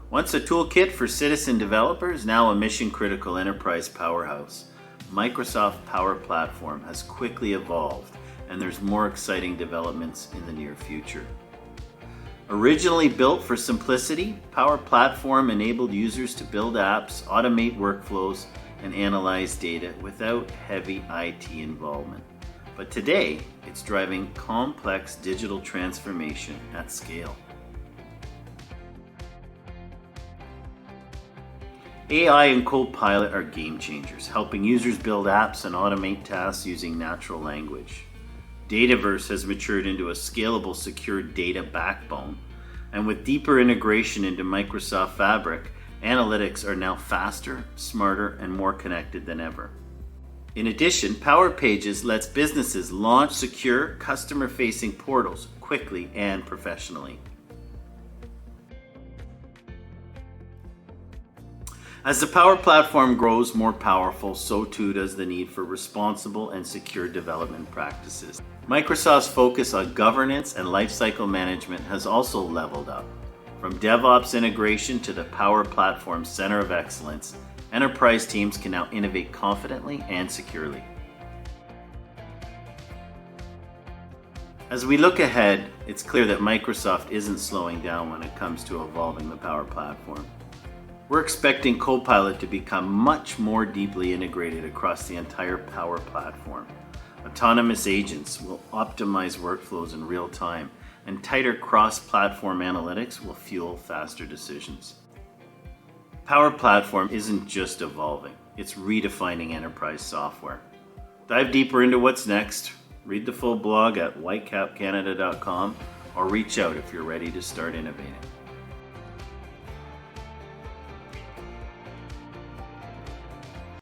Once a toolkit for citizen developers, now a mission-critical enterprise powerhouse, Microsoft Power Platform has quickly evolved, and there's more exciting developments in the near future. Originally built for simplicity, Power Platform enabled users to build apps, automate workflows, and analyze data without heavy IT involvement. But today, it's driving complex digital transformation at scale. AI and Copilot are game changers, helping users build apps and automate tasks using natural language. Dataverse has matured into a scalable, secure data backbone, and with deeper integration into Microsoft Fabric, analytics are now faster, smarter, and more connected than ever. In addition, Power Pages lets businesses launch secure, customer-facing portals quickly and professionally. As the Power Platform grows more powerful, so too does the need for responsible and secure development practices. Microsoft's focus on governance and lifecycle management has also leveled up. From DevOps integration to the Power Platform Center of Excellence, enterprise teams can now innovate confidently and securely. As we look ahead, it's clear that Microsoft isn't slowing down when it comes to evolving the Power Platform. We're expecting Copilot to become much more deeply integrated across the entire Power Platform. Autonomous agents will optimize workflows in real time, and tighter cross-platform analytics will fuel faster decisions. Power Platform isn't just evolving, it's redefining enterprise software. Dive deeper into what's next, read the full blog at whitecapcanada.com, or reach out if you're ready to start innovating.